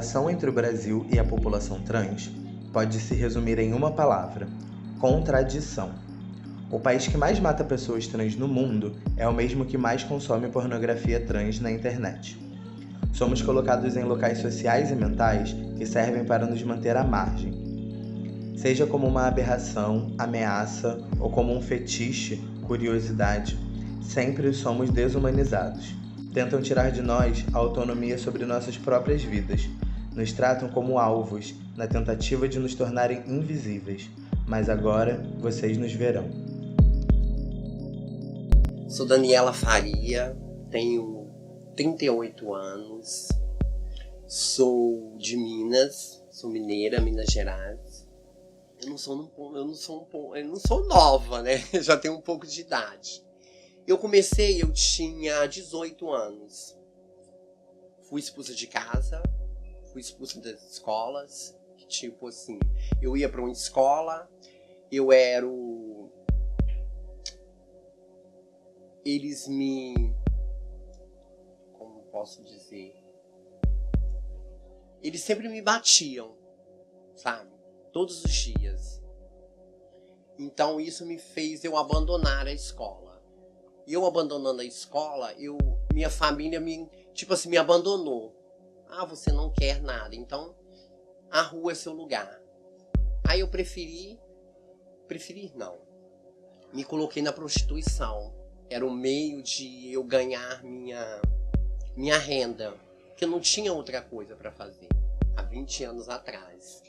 relação entre o Brasil e a população trans pode se resumir em uma palavra: contradição. O país que mais mata pessoas trans no mundo é o mesmo que mais consome pornografia trans na internet. Somos colocados em locais sociais e mentais que servem para nos manter à margem. Seja como uma aberração, ameaça ou como um fetiche, curiosidade, sempre somos desumanizados. Tentam tirar de nós a autonomia sobre nossas próprias vidas. Nos tratam como alvos, na tentativa de nos tornarem invisíveis. Mas agora vocês nos verão. Sou Daniela Faria, tenho 38 anos, sou de Minas, sou mineira, Minas Gerais. Eu não sou nova, né? Já tenho um pouco de idade. Eu tinha 18 anos. Fui expulsa de casa, fui expulsa das escolas. Tipo assim, eu ia pra uma escola, eu era o... Eles me... Como posso dizer? Eles sempre me batiam, sabe? Todos os dias. Então isso me fez eu abandonar a escola. E eu abandonando a escola, minha família me abandonou. Ah, você não quer nada, então a rua é seu lugar. Aí eu me coloquei na prostituição. Era o meio de eu ganhar minha renda, porque eu não tinha outra coisa para fazer há 20 anos atrás.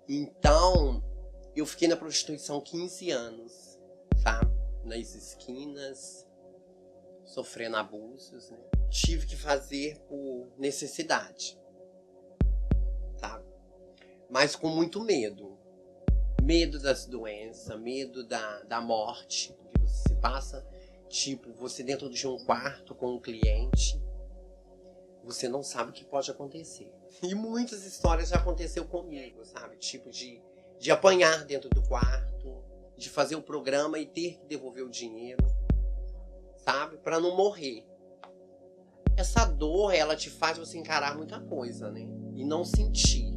Então, eu fiquei na prostituição 15 anos, sabe? Nas esquinas, sofrendo abusos, né? Tive que fazer por necessidade, sabe? Mas com muito medo. Medo das doenças, medo da morte, porque você se passa, você dentro de um quarto com um cliente, você não sabe o que pode acontecer. E muitas histórias já aconteceu comigo, sabe? De apanhar dentro do quarto, de fazer o programa e ter que devolver o dinheiro, sabe? Pra não morrer. Essa dor, ela te faz você encarar muita coisa, né? E não sentir.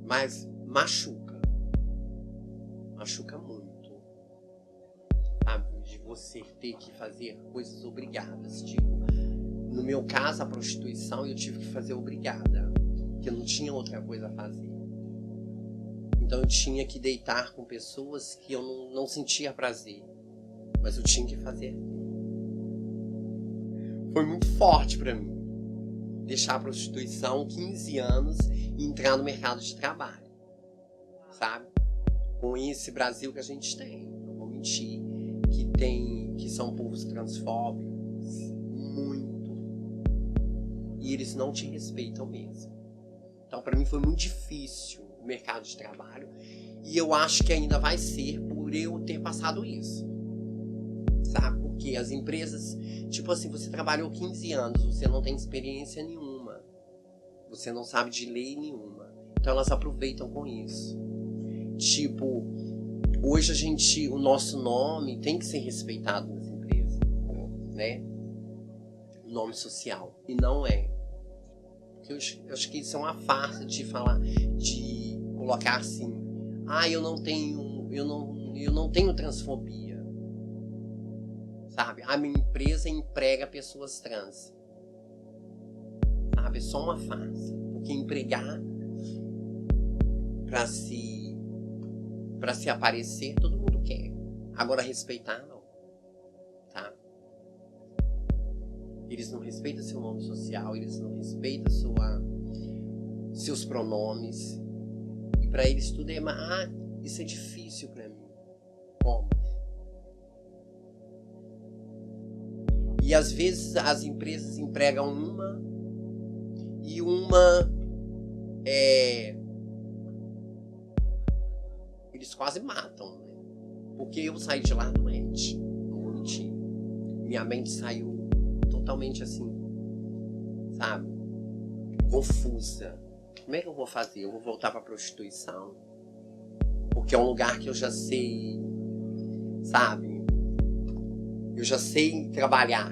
Mas machuca. Machuca muito. Sabe? De você ter que fazer coisas obrigadas. No meu caso, a prostituição, eu tive que fazer obrigada. Porque eu não tinha outra coisa a fazer. Então eu tinha que deitar com pessoas que eu não sentia prazer. Mas eu tinha que fazer. Foi muito forte pra mim. Deixar a prostituição, 15 anos, e entrar no mercado de trabalho. Sabe? Com esse Brasil que a gente tem. Não vou mentir. Que são povos transfóbicos. Muito. E eles não te respeitam mesmo. Então pra mim foi muito difícil o mercado de trabalho. E eu acho que ainda vai ser por eu ter passado isso. Sabe? Porque as empresas, você trabalhou 15 anos, você não tem experiência nenhuma. Você não sabe de lei nenhuma. Então elas aproveitam com isso. Hoje o nosso nome tem que ser respeitado nas empresas, né? O nome social. E não é. Porque eu acho que isso é uma farsa de falar, de colocar assim, eu não tenho transfobia. Sabe? A minha empresa emprega pessoas trans. Sabe? É só uma farsa. Porque empregar pra se aparecer, todo mundo quer. Agora respeitar, não. Tá? Eles não respeitam seu nome social, eles não respeitam seus pronomes. E pra eles tudo é... isso é difícil pra mim. Como? E às vezes as empresas empregam uma e uma eles quase matam, né? Porque eu saí de lá doente, não vou mentir. Minha mente saiu totalmente assim, sabe? Confusa. Como é que eu vou fazer? Eu vou voltar pra prostituição? Porque é um lugar que eu já sei, sabe? Eu já sei trabalhar.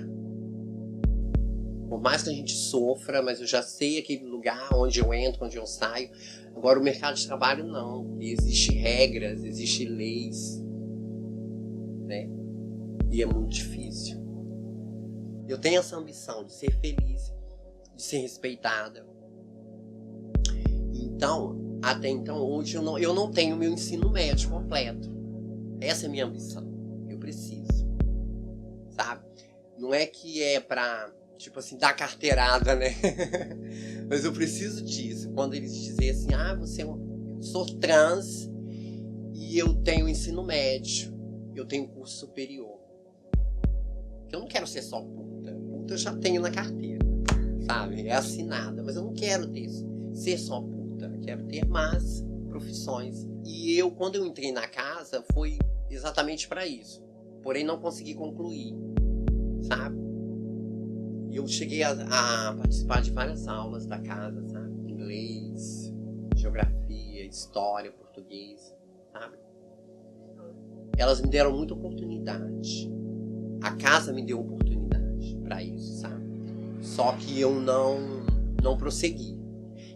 Por mais que a gente sofra, mas eu já sei aquele lugar onde eu entro, onde eu saio. Agora o mercado de trabalho não. Existem regras, existem leis, né? E é muito difícil. Eu tenho essa ambição de ser feliz, de ser respeitada. Então, até então, hoje eu não tenho meu ensino médio completo. Essa é a minha ambição. Eu preciso. Sabe? Não é que é pra, tipo assim, dar carteirada, né? Mas eu preciso disso. Quando eles dizem assim, eu sou trans e eu tenho ensino médio, eu tenho curso superior. Eu não quero ser só puta. Puta eu já tenho na carteira, sabe? É assinada. Mas eu não quero ser só puta. Eu quero ter mais profissões. E quando eu entrei na casa, foi exatamente para isso. Porém, não consegui concluir, sabe? Eu cheguei a participar de várias aulas da casa, sabe? Inglês, geografia, história, português, sabe? Elas me deram muita oportunidade. A casa me deu oportunidade para isso, sabe? Só que eu não prossegui.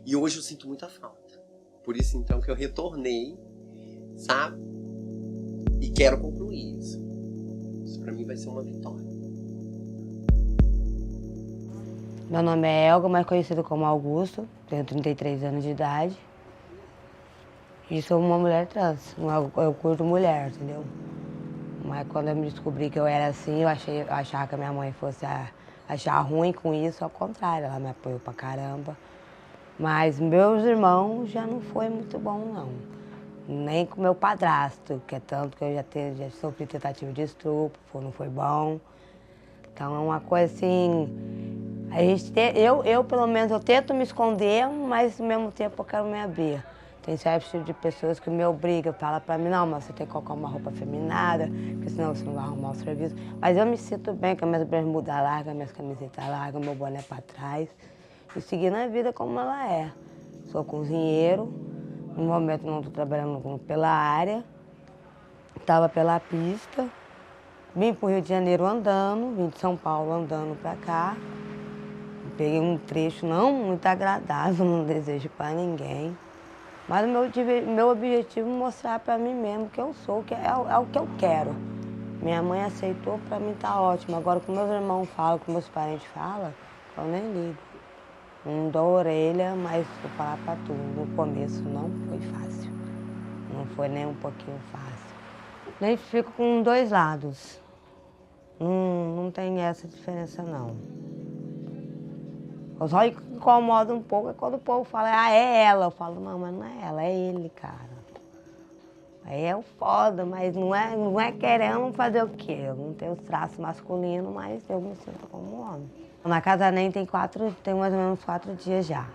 E hoje eu sinto muita falta. Por isso, então, que eu retornei, sabe? E quero concluir isso. Isso para mim vai ser uma vitória. Meu nome é Elga, mais conhecido como Augusto. Tenho 33 anos de idade. E sou uma mulher trans. Eu curto mulher, entendeu? Mas quando eu me descobri que eu era assim, eu achava que a minha mãe fosse achar ruim com isso, ao contrário, ela me apoiou pra caramba. Mas meus irmãos já não foi muito bom, não. Nem com meu padrasto, que é tanto que eu já sofri tentativa de estupro, não foi bom. Então é uma coisa assim, eu pelo menos eu tento me esconder, mas ao mesmo tempo eu quero me abrir. Tem certos tipos de pessoas que me obrigam, falam pra mim, não, mas você tem que colocar uma roupa feminada, porque senão você não vai arrumar o serviço. Mas eu me sinto bem com as minhas bermudas largas, minhas camisetas largas, meu boné pra trás. E seguindo a vida como ela é. Sou cozinheiro, no momento não estou trabalhando pela área, estava pela pista. Vim para o Rio de Janeiro andando, vim de São Paulo andando pra cá. Peguei um trecho não muito agradável, não desejo para ninguém. Mas o meu objetivo é mostrar para mim mesmo que eu sou, que é o que eu quero. Minha mãe aceitou, para mim tá ótimo. Agora, com meus irmãos falam, com meus parentes falam, eu nem ligo. Não dou orelha, mas vou falar para tudo. No começo não foi fácil. Não foi nem um pouquinho fácil. Nem fico com dois lados. Não tem essa diferença, não. Eu só incomodo um pouco é quando o povo fala, é ela. Eu falo, não, mas não é ela, é ele, cara. Aí é o foda, mas não é querendo fazer o quê? Eu não tenho os traços masculinos, mas eu me sinto como homem. Na casa nem tem mais ou menos 4 dias já.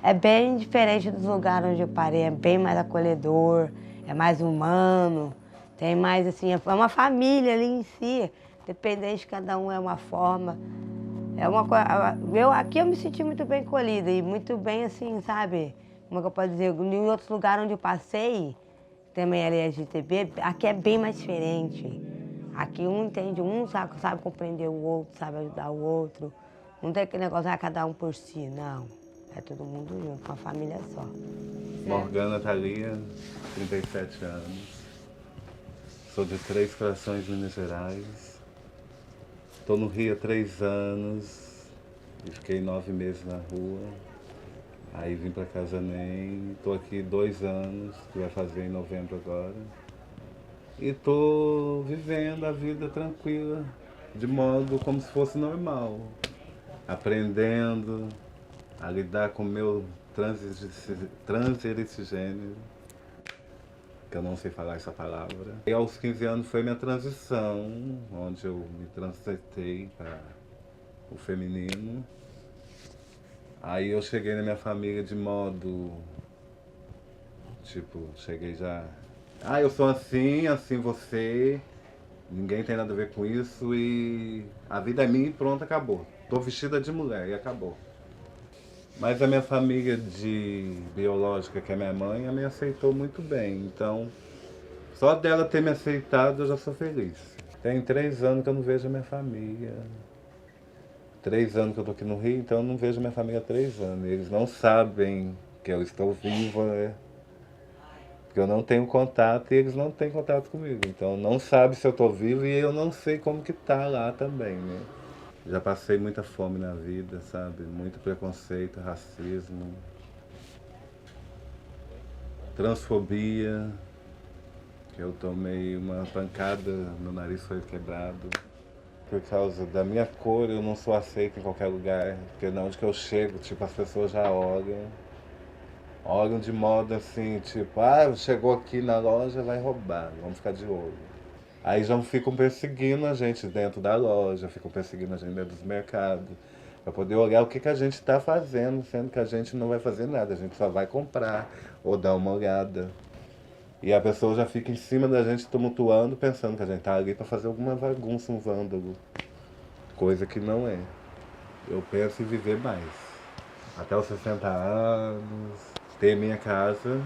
É bem diferente dos lugares onde eu parei, é bem mais acolhedor, é mais humano, tem mais assim, é uma família ali em si, dependente de cada um é uma forma. É uma coisa. Aqui eu me senti muito bem colhida e muito bem assim, sabe? Como é que eu posso dizer? Em outros lugares onde eu passei, também LGTB, aqui é bem mais diferente. Aqui um entende, sabe compreender o outro, sabe ajudar o outro. Não tem aquele negócio, cada um por si, não. É todo mundo junto, uma família só. Morgana Thalia, 37 anos. Sou de Três Corações, Minas Gerais. Estou no Rio há 3 anos e fiquei 9 meses na rua. Aí vim para Casanem, estou aqui 2 anos, que vai fazer em novembro agora. E estou vivendo a vida tranquila, de modo como se fosse normal. Aprendendo a lidar com o meu transericigênero, que eu não sei falar essa palavra. E aos 15 anos foi minha transição, onde eu me transitei para o feminino. Aí eu cheguei na minha família de modo, tipo, cheguei já... eu sou assim, assim você, ninguém tem nada a ver com isso e a vida é minha e pronto, acabou. Tô vestida de mulher e acabou. Mas a minha família biológica, que é minha mãe, me aceitou muito bem. Então, só dela ter me aceitado, eu já sou feliz. Tem 3 anos que eu não vejo a minha família. 3 anos que eu tô aqui no Rio, então eu não vejo minha família há 3 anos. Eles não sabem que eu estou viva, né? Porque eu não tenho contato e eles não têm contato comigo. Então não sabe se eu tô vivo e eu não sei como que tá lá também, né? Já passei muita fome na vida, sabe? Muito preconceito, racismo, transfobia. Eu tomei uma pancada, meu nariz foi quebrado. Por causa da minha cor, eu não sou aceito em qualquer lugar. Porque onde que eu chego, tipo, as pessoas já olham. Olham de modo assim, tipo, chegou aqui na loja, vai roubar, vamos ficar de olho. Aí já ficam perseguindo a gente dentro da loja, ficam perseguindo a gente dentro dos mercados, para poder olhar o que a gente está fazendo, sendo que a gente não vai fazer nada, a gente só vai comprar ou dar uma olhada. E a pessoa já fica em cima da gente tumultuando, pensando que a gente tá ali para fazer alguma bagunça, um vândalo. Coisa que não é. Eu penso em viver mais. Até os 60 anos, ter minha casa,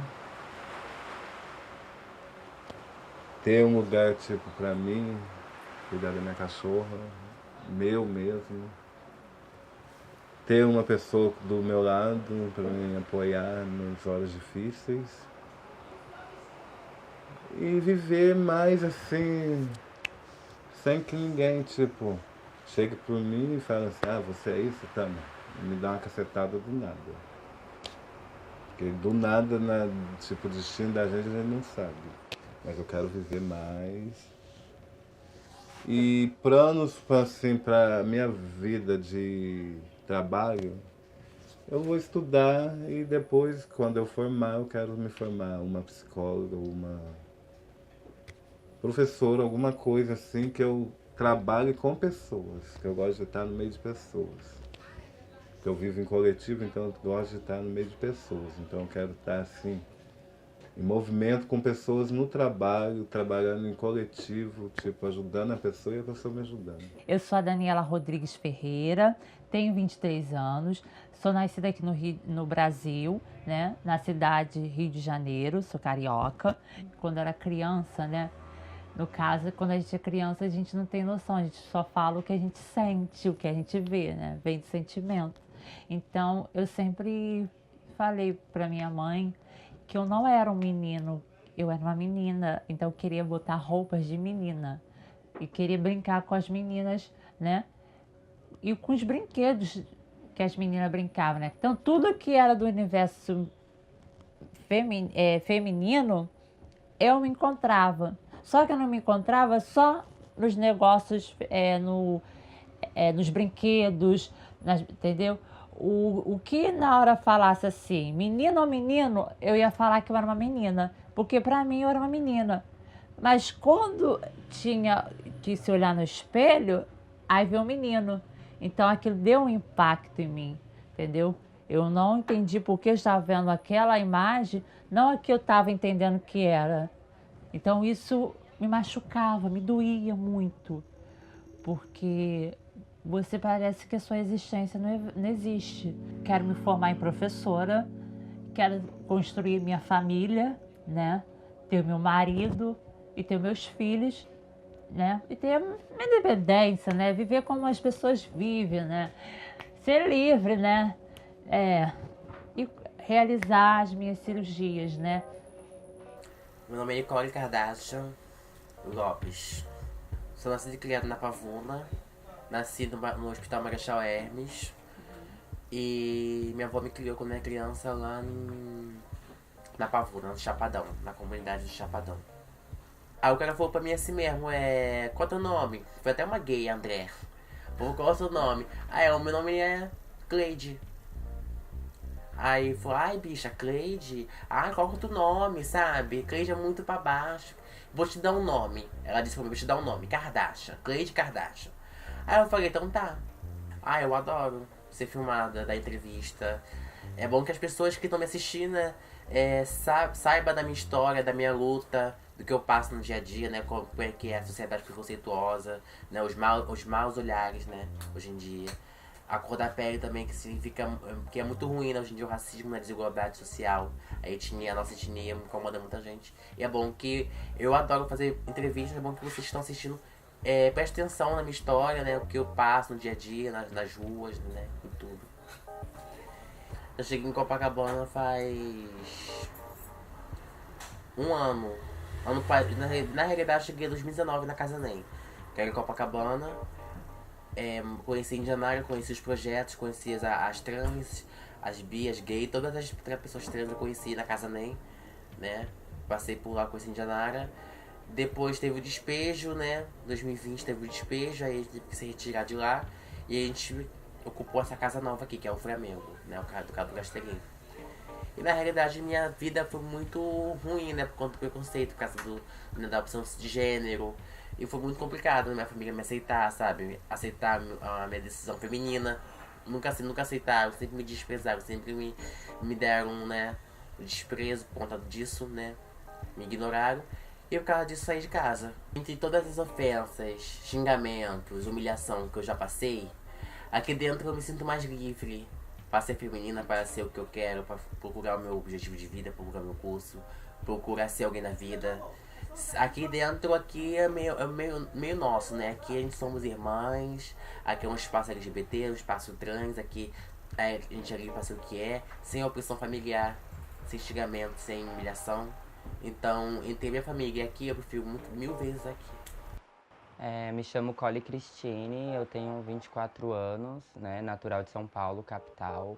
ter um lugar, tipo, pra mim, cuidar da minha cachorra, meu mesmo. Ter uma pessoa do meu lado pra me apoiar nas horas difíceis. E viver mais assim, sem que ninguém, tipo, chegue por mim e fale assim, você é isso, Tama? E me dá uma cacetada do nada. Porque do nada, tipo, o destino da gente a gente não sabe. Mas eu quero viver mais. E planos, assim, pra minha vida de trabalho, eu vou estudar e depois, quando eu formar, eu quero me formar uma psicóloga, uma professora, alguma coisa assim que eu trabalhe com pessoas, que eu gosto de estar no meio de pessoas. Eu vivo em coletivo, então eu gosto de estar no meio de pessoas. Então eu quero estar assim, em movimento com pessoas no trabalho, trabalhando em coletivo, tipo, ajudando a pessoa e a pessoa me ajudando. Eu sou a Daniela Rodrigues Ferreira, tenho 23 anos, sou nascida aqui no Brasil, né, na cidade de Rio de Janeiro, sou carioca. Quando eu era criança, né, no caso, quando a gente é criança, a gente não tem noção, a gente só fala o que a gente sente, o que a gente vê, né, vem de sentimento. Então, eu sempre falei para minha mãe que eu não era um menino, eu era uma menina, então eu queria botar roupas de menina e queria brincar com as meninas, né? E com os brinquedos que as meninas brincavam, né? Então tudo que era do universo feminino, eu me encontrava. Só que eu não me encontrava só nos negócios, nos brinquedos, entendeu? O que na hora falasse assim, menino ou menino, eu ia falar que eu era uma menina, porque pra mim eu era uma menina. Mas quando tinha que se olhar no espelho, aí veio um menino. Então aquilo deu um impacto em mim, entendeu? Eu não entendi porque eu estava vendo aquela imagem, não é que eu estava entendendo que era. Então isso me machucava, me doía muito, porque você parece que a sua existência não existe. Quero me formar em professora, quero construir minha família, né? Ter meu marido e ter meus filhos, né? E ter minha independência, né? Viver como as pessoas vivem, né? Ser livre, né? E realizar as minhas cirurgias, né? Meu nome é Nicole Kardashian Lopes. Sou nascida e criada na Pavuna. Nasci no Hospital Marechal Hermes. E minha avó me criou quando eu era criança lá na Pavuna, no Chapadão, na comunidade do Chapadão. Aí o cara falou pra mim assim mesmo, qual é teu nome? Foi até uma gay, André. Falou, qual é o seu nome? Aí o meu nome é Cleide. Aí falou, ai bicha, Cleide? Ai, qual que é o teu nome, sabe? Cleide é muito pra baixo. Vou te dar um nome. Ela disse pra mim, vou te dar um nome, Kardashian, Cleide Kardashian. Aí eu falei, então tá. Ah, eu adoro ser filmada, dar entrevista. É bom que as pessoas que estão me assistindo, né, saibam da minha história, da minha luta, do que eu passo no dia a dia, né, como é que é a sociedade preconceituosa, né, os maus olhares, né, hoje em dia. A cor da pele também, que significa que é muito ruim, né, hoje em dia o racismo, a desigualdade social, a nossa etnia me incomoda muita gente. E é bom que eu adoro fazer entrevistas, é bom que vocês estão assistindo preste atenção na minha história, né? O que eu passo no dia a dia, nas ruas, né? E tudo. Eu cheguei em Copacabana faz um ano. Na realidade, eu cheguei em 2019 na Casa NEM. Que era em Copacabana. Conheci Indianária, conheci os projetos, conheci as trans, as bi, as gay, todas as pessoas trans eu conheci na Casa NEM, né? Passei por lá, conheci Indianária. Depois teve o despejo, né? 2020 teve o despejo, aí a gente teve que se retirar de lá. E a gente ocupou essa casa nova aqui, que é o Flamengo, né? O cara do Cabo Castelinho. E na realidade minha vida foi muito ruim, né? Por conta do preconceito, por causa da opção de gênero. E foi muito complicado, né? Minha família me aceitar, sabe? Aceitar a minha decisão feminina. Nunca aceitaram, sempre me desprezaram, sempre me deram, né? O desprezo por conta disso, né? Me ignoraram. E por causa disso saí de casa. Entre todas as ofensas, xingamentos, humilhação que eu já passei, aqui dentro eu me sinto mais livre. Para ser feminina, para ser o que eu quero, para procurar o meu objetivo de vida, procurar meu curso, procurar ser alguém na vida. Aqui dentro, aqui é meio nosso, né? Aqui a gente somos irmãs, aqui é um espaço LGBT, um espaço trans, aqui a gente é livre para ser o que é, sem opressão familiar, sem xingamento, sem humilhação. Então, entre minha família e aqui, eu prefiro mil vezes aqui. Me chamo Cole Cristine, eu tenho 24 anos, né, natural de São Paulo, capital.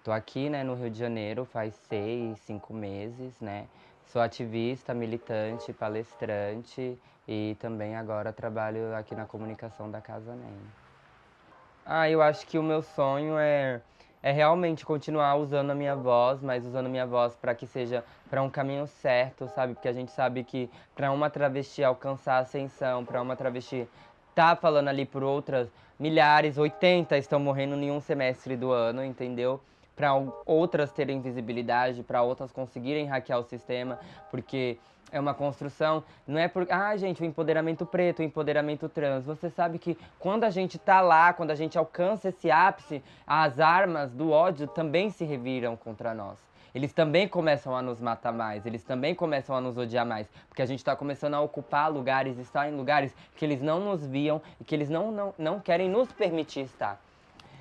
Tô aqui, né, no Rio de Janeiro faz 6, 5 meses, né. Sou ativista, militante, palestrante e também agora trabalho aqui na comunicação da Casa NEM. Eu acho que o meu sonho é realmente continuar usando a minha voz, mas usando a minha voz para que seja para um caminho certo, sabe? Porque a gente sabe que para uma travesti alcançar a ascensão, para uma travesti tá falando ali por outras milhares, 80 estão morrendo em um semestre do ano, entendeu? Para outras terem visibilidade, para outras conseguirem hackear o sistema, porque é uma construção, não é por... gente, o empoderamento preto, o empoderamento trans. Você sabe que quando a gente tá lá, quando a gente alcança esse ápice, as armas do ódio também se reviram contra nós. Eles também começam a nos matar mais, eles também começam a nos odiar mais, porque a gente tá começando a ocupar lugares, estar em lugares que eles não nos viam e que eles não querem nos permitir estar.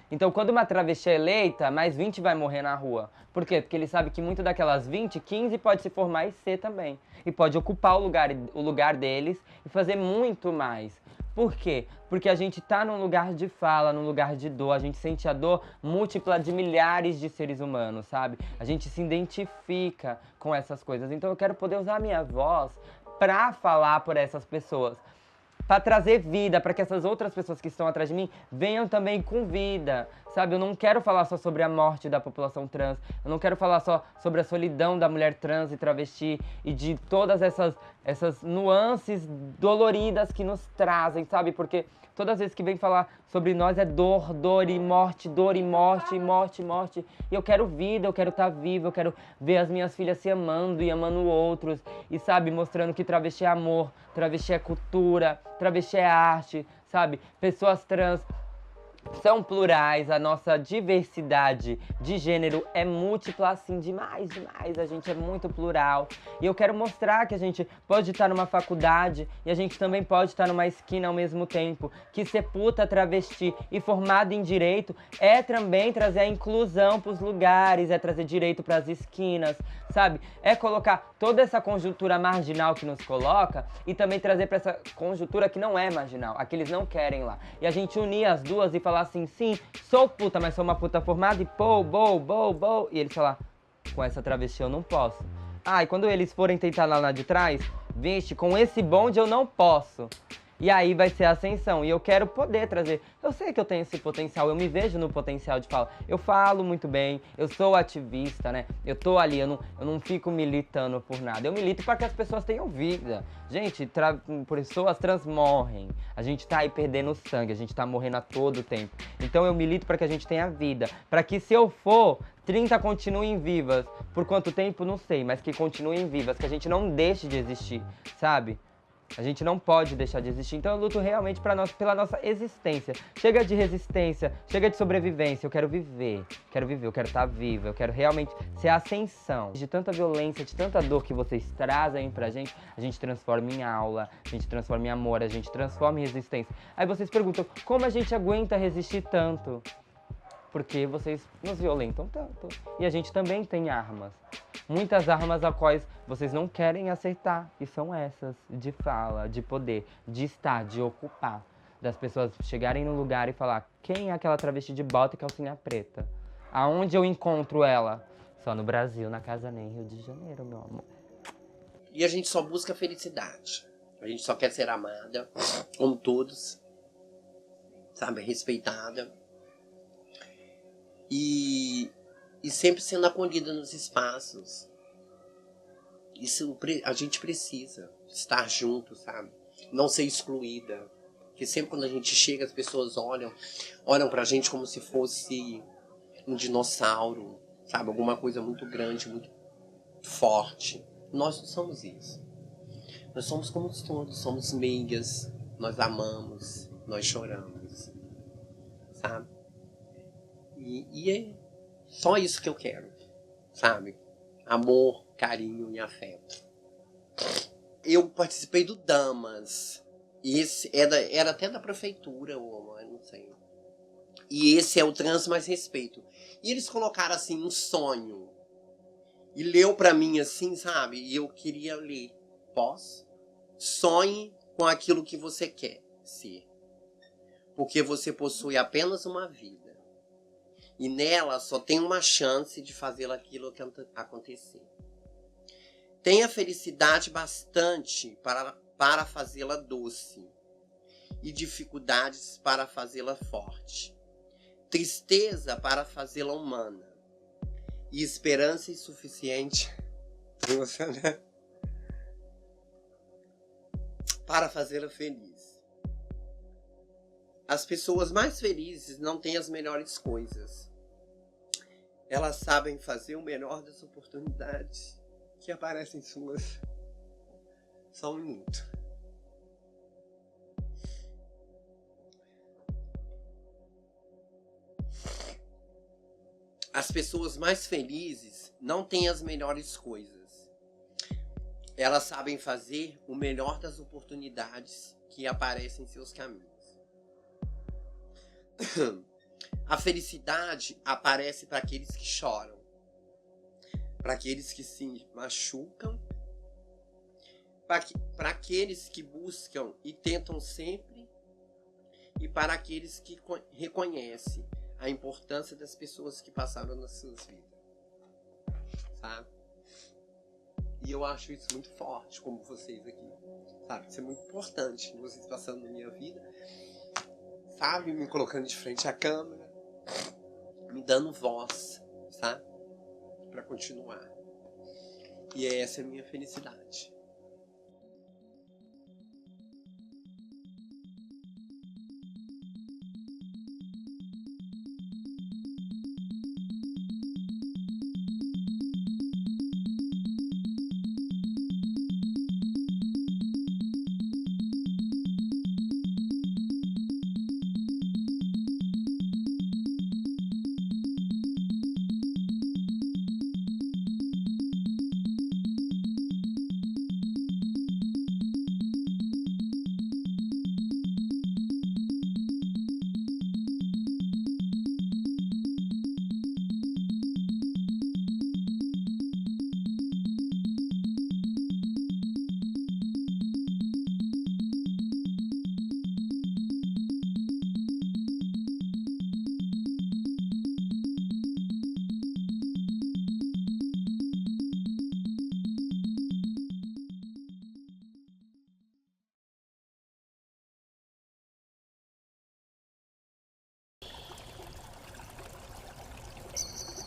Então, quando uma travesti é eleita, mais 20 vai morrer na rua. Por quê? Porque ele sabe que muito daquelas 20, 15 pode se formar e ser também. E pode ocupar o lugar deles e fazer muito mais. Por quê? Porque a gente tá num lugar de fala, num lugar de dor. A gente sente a dor múltipla de milhares de seres humanos, sabe? A gente se identifica com essas coisas. Então, eu quero poder usar a minha voz pra falar por essas pessoas. Para trazer vida, para que essas outras pessoas que estão atrás de mim venham também com vida, sabe? Eu não quero falar só sobre a morte da população trans, eu não quero falar só sobre a solidão da mulher trans e travesti e de todas essas nuances doloridas que nos trazem, sabe? Porque todas as vezes que vem falar sobre nós é dor, dor e morte, morte, morte. E eu quero vida, eu quero estar viva, eu quero ver as minhas filhas se amando e amando outros. E, sabe, mostrando que travesti é amor, travesti é cultura, travesti é arte, sabe? Pessoas trans são plurais, a nossa diversidade de gênero é múltipla, assim, demais. A gente é muito plural. E eu quero mostrar que a gente pode estar numa faculdade e a gente também pode estar numa esquina ao mesmo tempo. Que ser puta, travesti e formada em direito é também trazer a inclusão pros lugares, é trazer direito pras esquinas, sabe? É colocar toda essa conjuntura marginal que nos coloca e também trazer pra essa conjuntura que não é marginal, a que eles não querem lá. E a gente unir as duas e falar assim, sim, sou puta, mas sou uma puta formada e e eles falar, com essa travesti eu não posso. E quando eles forem tentar lá de trás, vixe, com esse bonde eu não posso. E aí vai ser a ascensão. E eu quero poder trazer. Eu sei que eu tenho esse potencial, eu me vejo no potencial de fala. Eu falo muito bem, eu sou ativista, né? Eu tô ali, eu não fico militando por nada. Eu milito para que as pessoas tenham vida. Gente, pessoas trans morrem. A gente tá aí perdendo sangue, a gente tá morrendo a todo tempo. Então eu milito para que a gente tenha vida. Para que se eu for, 30 continuem vivas. Por quanto tempo, não sei, mas que continuem vivas. Que a gente não deixe de existir, sabe? A gente não pode deixar de existir. Então eu luto realmente pela nossa existência. Chega de resistência, chega de sobrevivência. Eu quero viver, eu quero estar viva, eu quero realmente ser a ascensão. De tanta violência, de tanta dor que vocês trazem pra gente, a gente transforma em aula, a gente transforma em amor, a gente transforma em resistência. Aí vocês perguntam, como a gente aguenta resistir tanto? Porque vocês nos violentam tanto. E a gente também tem armas. Muitas armas a quais vocês não querem aceitar. E são essas, de fala, de poder, de estar, de ocupar. Das pessoas chegarem no lugar e falar, quem é aquela travesti de bota e calcinha preta? Aonde eu encontro ela? Só no Brasil, na Casa Nem, Rio de Janeiro, meu amor. E a gente só busca felicidade. A gente só quer ser amada, como todos. Sabe, respeitada. E sempre sendo acolhida nos espaços. Isso a gente precisa estar junto, sabe? Não ser excluída. Porque sempre quando a gente chega, as pessoas olham pra gente como se fosse um dinossauro, sabe? Alguma coisa muito grande, muito forte. Nós não somos isso. Nós somos como todos, somos meias, nós amamos, nós choramos, sabe? E é só isso que eu quero, sabe? Amor, carinho e afeto. Eu participei do Damas. E esse era até da prefeitura, eu não sei. E esse é o Trans Mais Respeito. E eles colocaram assim um sonho. E leu pra mim assim, sabe? E eu queria ler. Posso? Sonhe com aquilo que você quer ser. Porque você possui apenas uma vida. E nela só tem uma chance de fazer aquilo acontecer. Tenha felicidade bastante para fazê-la doce. E dificuldades para fazê-la forte. Tristeza para fazê-la humana. E esperança insuficiente para fazê-la feliz. As pessoas mais felizes não têm as melhores coisas. Elas sabem fazer o melhor das oportunidades que aparecem suas. Só um minuto. As pessoas mais felizes não têm as melhores coisas. Elas sabem fazer o melhor das oportunidades que aparecem em seus caminhos. A felicidade aparece para aqueles que choram, para aqueles que se machucam, para aqueles que buscam e tentam sempre, e para aqueles que reconhecem a importância das pessoas que passaram nas suas vidas, sabe? E eu acho isso muito forte, como vocês aqui, sabe? Isso é muito importante, vocês passando na minha vida, sabe? Me colocando de frente à câmera, me dando voz, sabe? Pra continuar. E essa é a minha felicidade.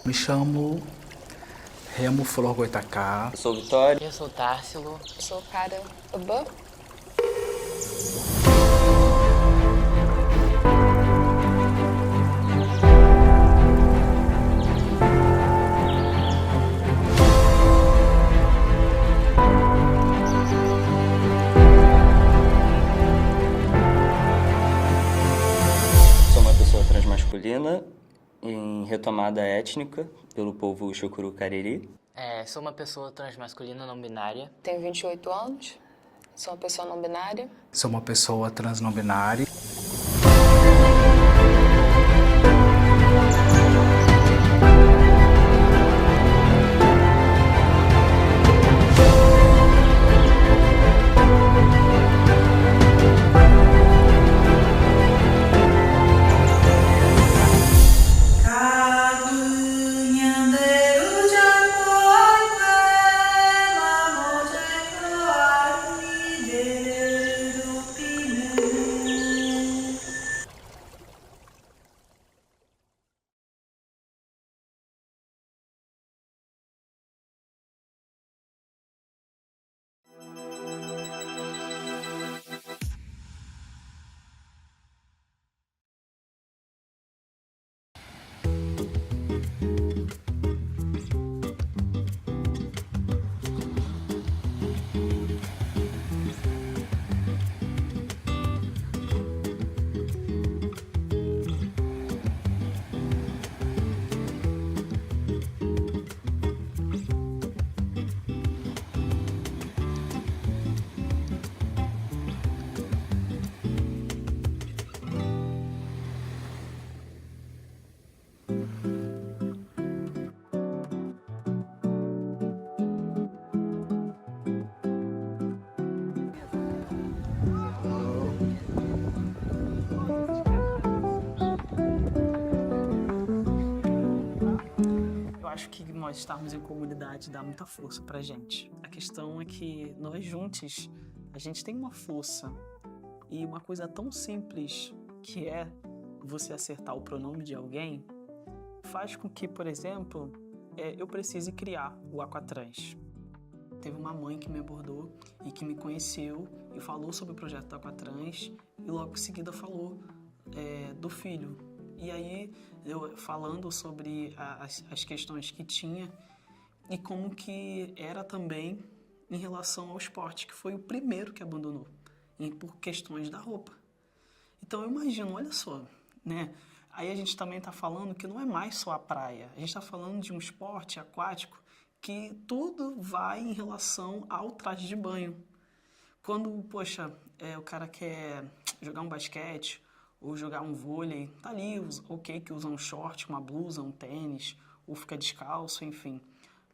Me chamo Remo Flor Goitacá. Eu sou Vitória. Eu sou Társilo. Eu sou Cara Uba. tomada étnica pelo povo Chocuru Cariri. Sou uma pessoa transmasculina não binária. Tenho 28 anos. Sou uma pessoa não binária. Sou uma pessoa trans não binária. Acho que nós estarmos em comunidade dá muita força pra gente. A questão é que nós juntos, a gente tem uma força. E uma coisa tão simples que é você acertar o pronome de alguém, faz com que, por exemplo, eu precise criar o Aquatrans. Teve uma mãe que me abordou e que me conheceu e falou sobre o projeto do Aquatrans e logo em seguida falou do filho. E aí, eu falando sobre as questões que tinha e como que era também em relação ao esporte, que foi o primeiro que abandonou, por questões da roupa. Então, eu imagino, olha só, né? Aí a gente também está falando que não é mais só a praia, a gente está falando de um esporte aquático que tudo vai em relação ao traje de banho. Quando, poxa, o cara quer jogar um basquete ou jogar um vôlei, tá ali, ok que usa um short, uma blusa, um tênis, ou fica descalço, enfim.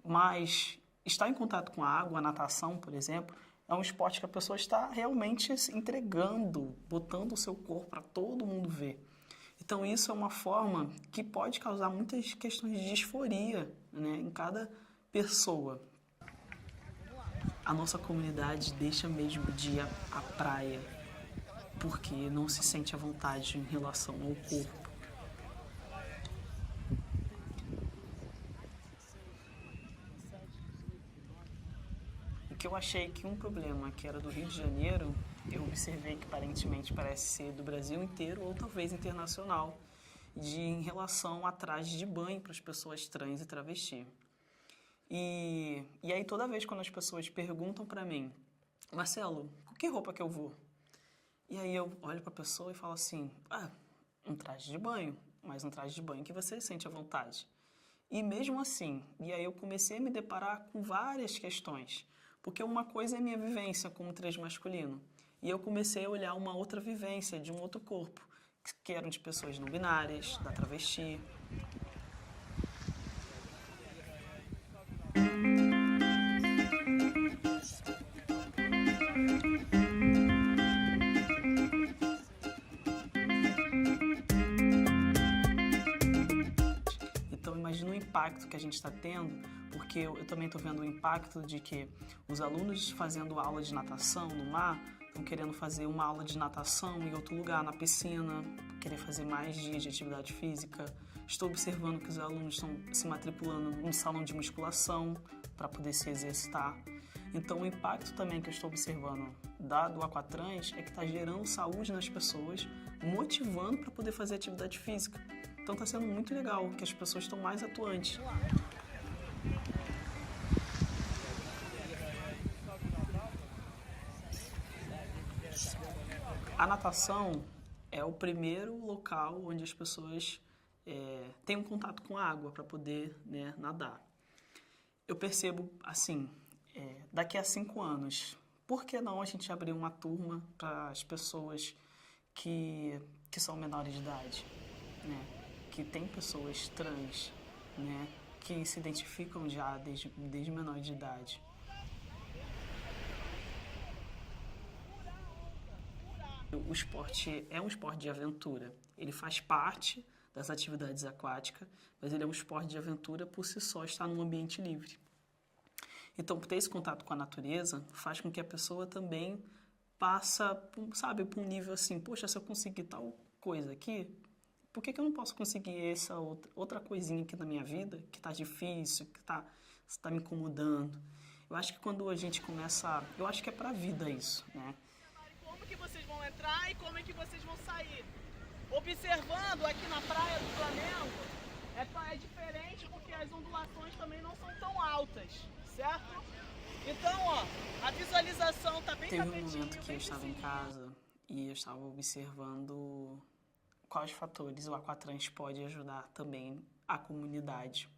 Mas estar em contato com a água, a natação, por exemplo, é um esporte que a pessoa está realmente se entregando, botando o seu corpo para todo mundo ver. Então isso é uma forma que pode causar muitas questões de disforia, né, em cada pessoa. A nossa comunidade deixa mesmo de ir à praia, porque não se sente à vontade em relação ao corpo. O que eu achei que um problema que era do Rio de Janeiro, eu observei que aparentemente parece ser do Brasil inteiro ou talvez internacional, em relação a traje de banho para as pessoas trans e travesti. E aí toda vez quando as pessoas perguntam para mim, Marcelo, com que roupa que eu vou? E aí eu olho para a pessoa e falo assim, um traje de banho, mas um traje de banho que você sente à vontade. E mesmo assim, e aí eu comecei a me deparar com várias questões, porque uma coisa é minha vivência como transmasculino, e eu comecei a olhar uma outra vivência de um outro corpo, que eram de pessoas não binárias, da travesti. Imagina o impacto que a gente está tendo, porque eu também estou vendo o impacto de que os alunos fazendo aula de natação no mar estão querendo fazer uma aula de natação em outro lugar, na piscina, querer fazer mais dias de atividade física. Estou observando que os alunos estão se matriculando no salão de musculação para poder se exercitar. Então o impacto também que eu estou observando do Aquatrans é que está gerando saúde nas pessoas, motivando para poder fazer atividade física. Então está sendo muito legal, que as pessoas estão mais atuantes. A natação é o primeiro local onde as pessoas tenham contato com a água para poder, né, nadar. Eu percebo, assim, daqui a 5 anos, por que não a gente abrir uma turma para as pessoas que são menores de idade, né? Que tem pessoas trans, né? Que se identificam já desde menor de idade. O esporte é um esporte de aventura. Ele faz parte das atividades aquáticas, mas ele é um esporte de aventura por si só, estar num ambiente livre. Então, ter esse contato com a natureza faz com que a pessoa também passa, sabe, por um nível assim, poxa, se eu conseguir tal coisa aqui, por que eu não posso conseguir essa outra coisinha aqui na minha vida, que está difícil, que está me incomodando? Eu acho que quando a gente começa, eu acho que é para a vida isso, né? Como que vocês vão entrar e como é que vocês vão sair? Observando aqui na praia do Flamengo, é diferente porque as ondulações também não são tão altas, certo? Então, ó, a visualização tá bem Teve tapetinho. um momento que eu estava em casa e eu estava observando quais fatores o Aquatrans pode ajudar também a comunidade.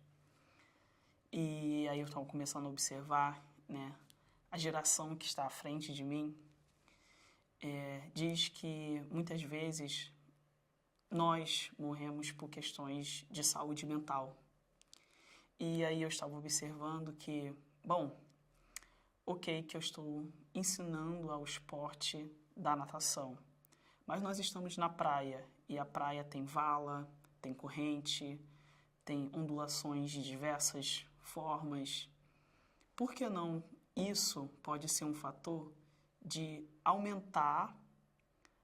E aí eu estava começando a observar, né, a geração que está à frente de mim diz que muitas vezes nós morremos por questões de saúde mental. E aí eu estava observando que, bom, ok que eu estou ensinando ao esporte da natação, mas nós estamos na praia e a praia tem vala, tem corrente, tem ondulações de diversas formas. Por que não isso pode ser um fator de aumentar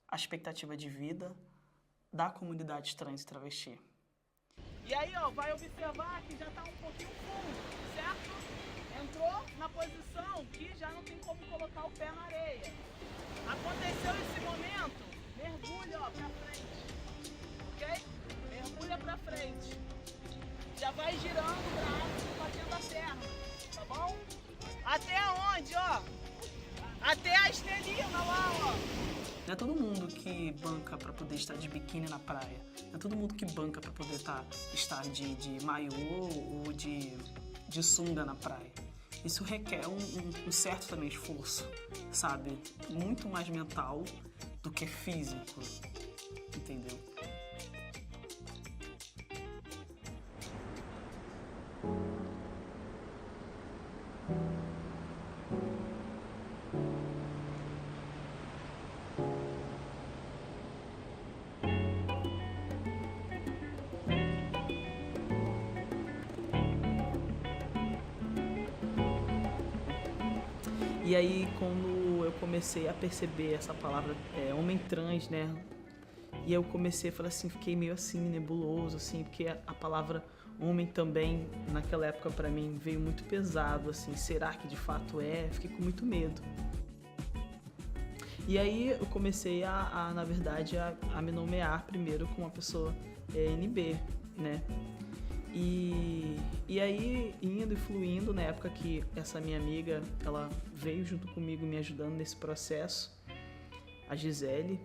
a expectativa de vida da comunidade trans e travesti? E aí, ó, vai observar que já tá um pouquinho fundo, certo? Entrou na posição que já não tem como colocar o pé na areia. Aconteceu esse momento, mergulha, ó, pra frente, ok? Mergulha pra frente. Já vai girando o braço, batendo a perna, tá bom? Até aonde, ó? Até a estrelinha lá, ó. Não é todo mundo que banca para poder estar de biquíni na praia. Não é todo mundo que banca para poder estar de maiô ou de sunga na praia. Isso requer um certo também esforço, sabe? Muito mais mental do que físico, entendeu? E aí, quando eu comecei a perceber essa palavra homem trans, né? E eu comecei a falar assim, fiquei meio assim, nebuloso, assim, porque a palavra homem também, naquela época pra mim, veio muito pesado, assim, será que de fato é? Fiquei com muito medo. E aí eu comecei na verdade, a me nomear primeiro como uma pessoa NB, né? E aí, indo e fluindo, na época que essa minha amiga, ela veio junto comigo me ajudando nesse processo, a Gisele,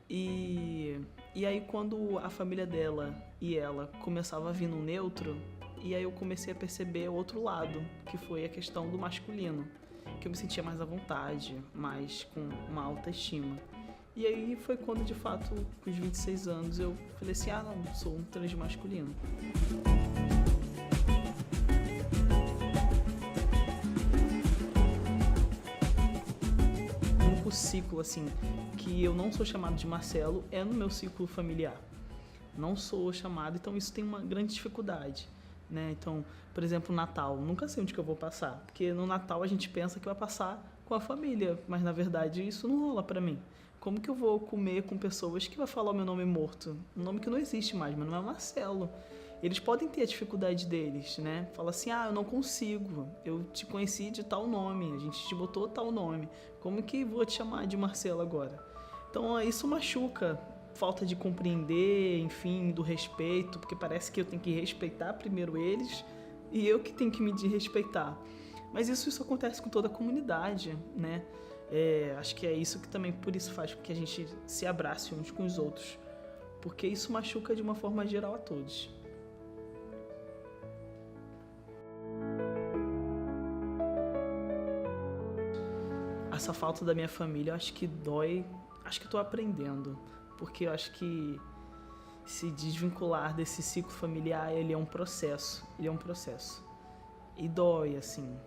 e aí quando a família dela e ela começava a vir no neutro, e aí eu comecei a perceber o outro lado, que foi a questão do masculino, que eu me sentia mais à vontade, mais com uma autoestima. E aí foi quando, de fato, com os 26 anos, eu falei assim, não, sou um transmasculino. O único ciclo, assim, que eu não sou chamado de Marcelo é no meu ciclo familiar. Não sou chamado, então isso tem uma grande dificuldade, né? Então, por exemplo, Natal, nunca sei onde que eu vou passar, porque no Natal a gente pensa que vai passar com a família, mas na verdade isso não rola pra mim. Como que eu vou comer com pessoas que vai falar o meu nome morto? Um nome que não existe mais, meu nome é Marcelo. Eles podem ter a dificuldade deles, né? Fala assim, eu não consigo, eu te conheci de tal nome, a gente te botou tal nome, como que vou te chamar de Marcelo agora? Então isso machuca, falta de compreender, enfim, do respeito, porque parece que eu tenho que respeitar primeiro eles e eu que tenho que me desrespeitar. Mas isso acontece com toda a comunidade, né? Acho que é isso que também por isso faz com que a gente se abrace uns com os outros, porque isso machuca de uma forma geral a todos. Essa falta da minha família, eu acho que dói, acho que eu tô aprendendo, porque eu acho que se desvincular desse ciclo familiar, ele é um processo, E dói, assim,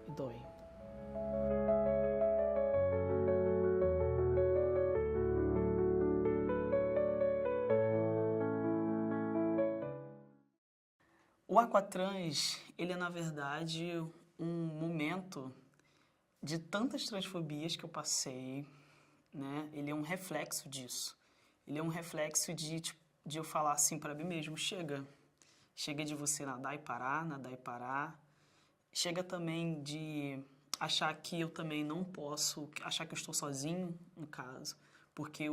e dói. O Aquatrans, ele é, na verdade, um momento de tantas transfobias que eu passei, né? Ele é um reflexo disso. Ele é um reflexo de eu falar assim para mim mesmo, chega de você nadar e parar. Chega também de achar que eu também não posso, achar que eu estou sozinho, no caso, porque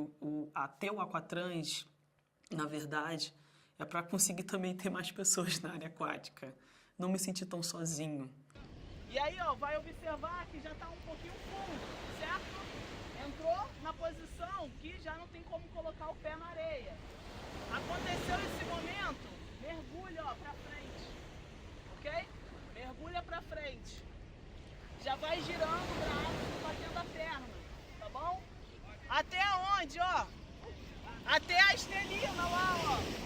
ter o Aquatrans, na verdade, é para conseguir também ter mais pessoas na área aquática. Não me sentir tão sozinho. E aí, ó, vai observar que já tá um pouquinho fundo, certo? Entrou na posição que já não tem como colocar o pé na areia. Aconteceu esse momento, mergulha, ó, pra frente, ok? Mergulha pra frente. Já vai girando o braço, batendo a perna, tá bom? Até onde, ó? Até a estrelinha lá, ó.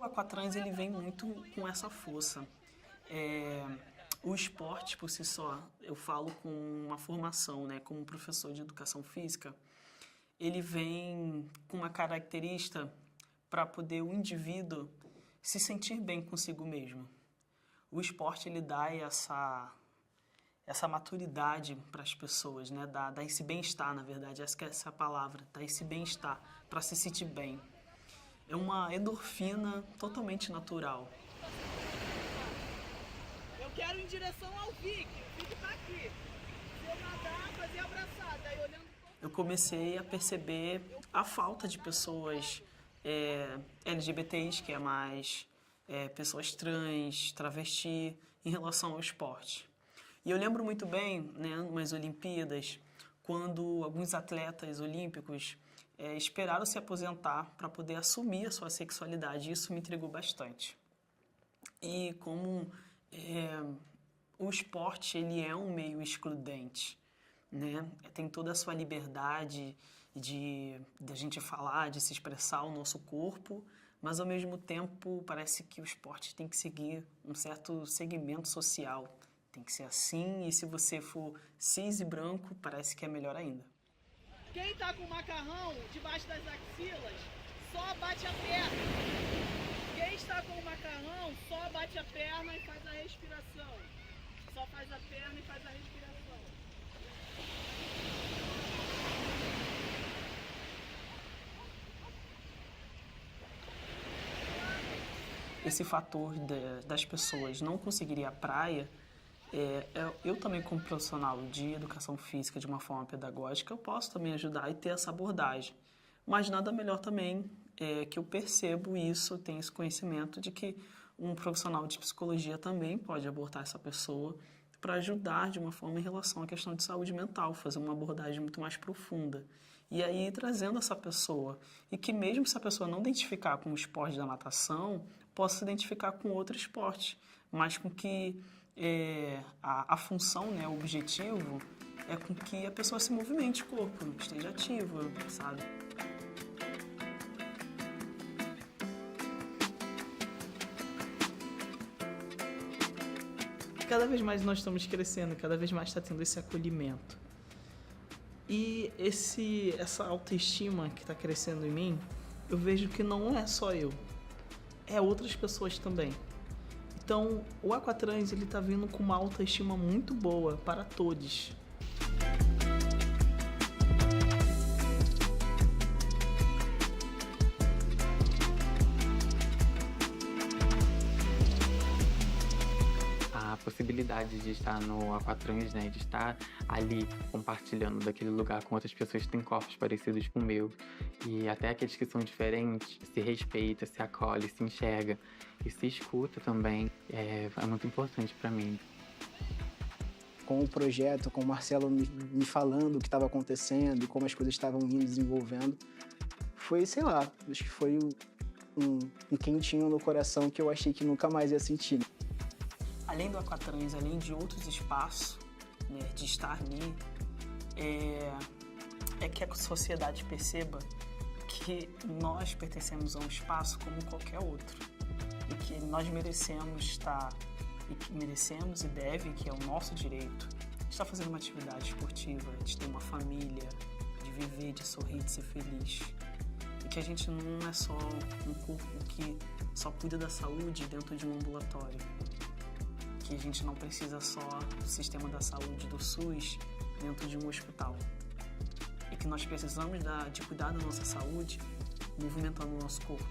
O Aquatrans, ele vem muito com essa força. O esporte, por si só, eu falo com uma formação, né, como professor de educação física, ele vem com uma característica para poder o indivíduo se sentir bem consigo mesmo. O esporte, ele dá essa maturidade para as pessoas, né, dá esse bem-estar, na verdade, essa é a palavra, dá esse bem-estar para se sentir bem. É uma endorfina totalmente natural. Eu quero ir em direção ao Vic. O Vic tá aqui. Se eu nadar, fazer abraçada. Aí olhando... Eu comecei a perceber a falta de pessoas LGBTs, que é mais pessoas trans, travesti, em relação ao esporte. E eu lembro muito bem, né, nas Olimpíadas, quando alguns atletas olímpicos esperaram se aposentar para poder assumir a sua sexualidade. Isso me intrigou bastante. E como o esporte, ele é um meio excludente, né? Tem toda a sua liberdade de a gente falar, de se expressar o nosso corpo, mas ao mesmo tempo parece que o esporte tem que seguir um certo segmento social. Tem que ser assim, e se você for cis e branco, parece que é melhor ainda. Quem tá com o macarrão debaixo das axilas, só bate a perna. Quem está com o macarrão, só bate a perna e faz a respiração. Só faz a perna e faz a respiração. Esse fator das pessoas não conseguirem a praia, eu também, como profissional de educação física de uma forma pedagógica, eu posso também ajudar e ter essa abordagem. Mas nada melhor também que eu percebo isso, tenho esse conhecimento de que um profissional de psicologia também pode abordar essa pessoa para ajudar de uma forma em relação à questão de saúde mental, fazer uma abordagem muito mais profunda. E aí trazendo essa pessoa, e que mesmo se a pessoa não identificar com o esporte da natação, possa se identificar com outro esporte, mas com que a função, né, o objetivo, é com que a pessoa se movimente o corpo, esteja ativa, sabe? Cada vez mais nós estamos crescendo, cada vez mais está tendo esse acolhimento. E essa autoestima que está crescendo em mim, eu vejo que não é só eu, é outras pessoas também. Então, o Aquatrans, ele tá vindo com uma autoestima muito boa para todos. A possibilidade de estar no Aquatrans, né, de estar ali compartilhando daquele lugar com outras pessoas que têm corpos parecidos com o meu, e até aqueles que são diferentes, se respeita, se acolhe, se enxerga e se escuta também, é muito importante para mim. Com o projeto, com o Marcelo me falando o que estava acontecendo e como as coisas estavam indo desenvolvendo, foi, sei lá, acho que foi um quentinho no coração que eu achei que nunca mais ia sentir. Além do Aquatrans, além de outros espaços, né, de estar ali, é que a sociedade perceba que nós pertencemos a um espaço como qualquer outro e que nós merecemos estar, e que merecemos e deve, que é o nosso direito, de estar fazendo uma atividade esportiva, de ter uma família, de viver, de sorrir, de ser feliz. E que a gente não é só um corpo que só cuida da saúde dentro de um ambulatório. Que a gente não precisa só do sistema da saúde do SUS dentro de um hospital. E que nós precisamos de cuidar da nossa saúde movimentando o nosso corpo.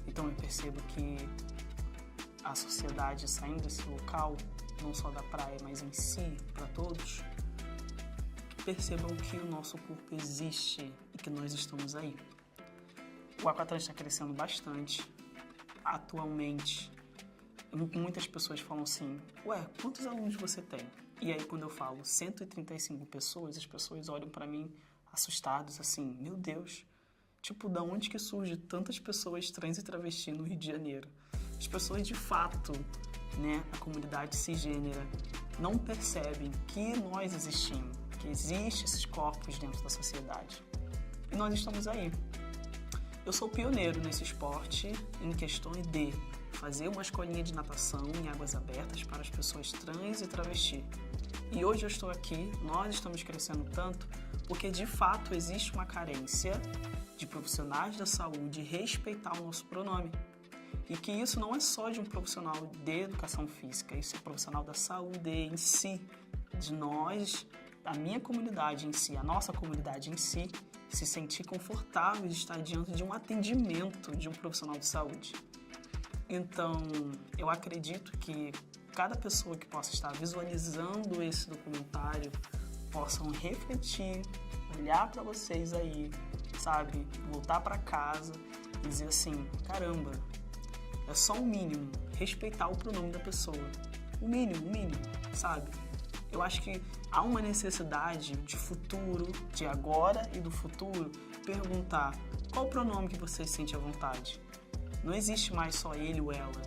Então eu percebo que a sociedade saindo desse local, não só da praia, mas em si, para todos, percebam que o nosso corpo existe e que nós estamos aí. O Aquatrans está crescendo bastante. Atualmente, muitas pessoas falam assim, ué, quantos alunos você tem? E aí quando eu falo 135 pessoas, as pessoas olham para mim assustados, assim, meu Deus, tipo, da onde que surge tantas pessoas trans e travesti no Rio de Janeiro? As pessoas de fato, né, a comunidade cisgênera, não percebem que nós existimos, que existem esses corpos dentro da sociedade. E nós estamos aí. Eu sou pioneiro nesse esporte em questões de fazer uma escolinha de natação em águas abertas para as pessoas trans e travesti. E hoje eu estou aqui, nós estamos crescendo tanto, porque de fato existe uma carência de profissionais da saúde respeitar o nosso pronome. E que isso não é só de um profissional de educação física, isso é profissional da saúde em si, de nós, a minha comunidade em si, a nossa comunidade em si, se sentir confortável de estar diante de um atendimento de um profissional de saúde. Então, eu acredito que cada pessoa que possa estar visualizando esse documentário possam refletir, olhar para vocês aí, sabe, voltar para casa e dizer assim, caramba, é só o mínimo, respeitar o pronome da pessoa. O mínimo, sabe? Eu acho que há uma necessidade de futuro, de agora e do futuro, perguntar qual o pronome que você sente à vontade. Não existe mais só ele ou ela.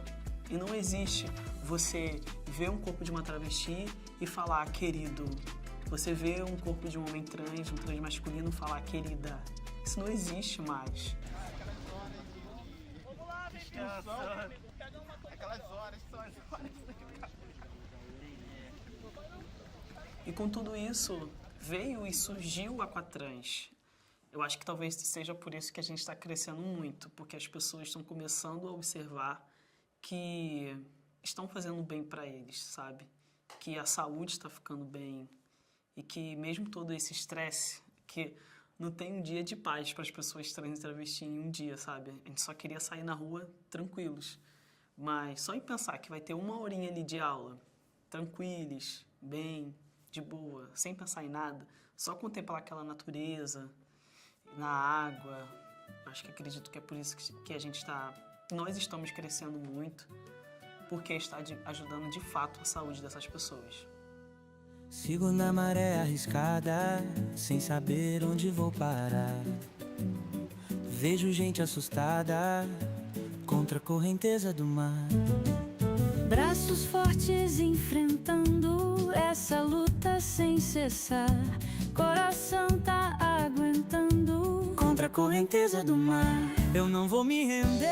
E não existe você ver um corpo de uma travesti e falar querido. Você vê um corpo de um homem trans, um trans masculino, e falar querida. Isso não existe mais. E com tudo isso, veio e surgiu o Aquatrans. Eu acho que talvez seja por isso que a gente está crescendo muito, porque as pessoas estão começando a observar que estão fazendo bem para eles, sabe? Que a saúde está ficando bem e que mesmo todo esse estresse, que não tem um dia de paz para as pessoas trans e travesti em um dia, sabe? A gente só queria sair na rua tranquilos. Mas só em pensar que vai ter uma horinha ali de aula, tranquilos, bem, de boa, sem pensar em nada, só contemplar aquela natureza, na água. Acho que acredito que é por isso que a gente está... Nós estamos crescendo muito, porque está ajudando de fato a saúde dessas pessoas. Sigo na maré arriscada, sem saber onde vou parar. Vejo gente assustada, contra a correnteza do mar. Braços fortes enfrentando essa luta sem cessar. Coração tá aguentando contra a correnteza do mar. Eu não vou me render,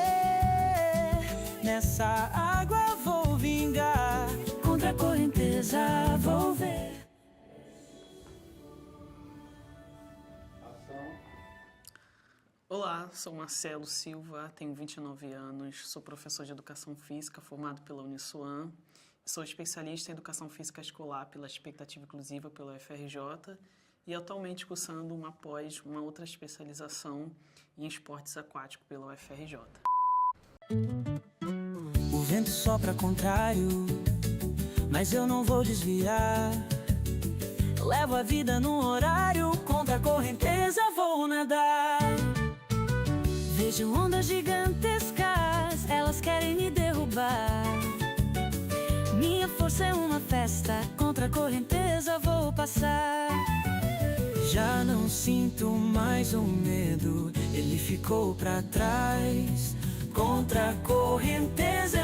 nessa água vou vingar. Contra a correnteza vou ver. Olá, sou Marcelo Silva, tenho 29 anos, sou professor de Educação Física formado pela Uniswan, sou especialista em Educação Física Escolar pela Expectativa Inclusiva pela UFRJ e atualmente cursando uma outra especialização em esportes aquáticos pela UFRJ. O vento sopra contrário, mas eu não vou desviar. Levo a vida num horário, contra a correnteza vou nadar. Vejo ondas gigantescas, elas querem me derrubar. Minha força é uma festa, contra a correnteza vou passar. Já não sinto mais o medo, ele ficou pra trás. Contra a correnteza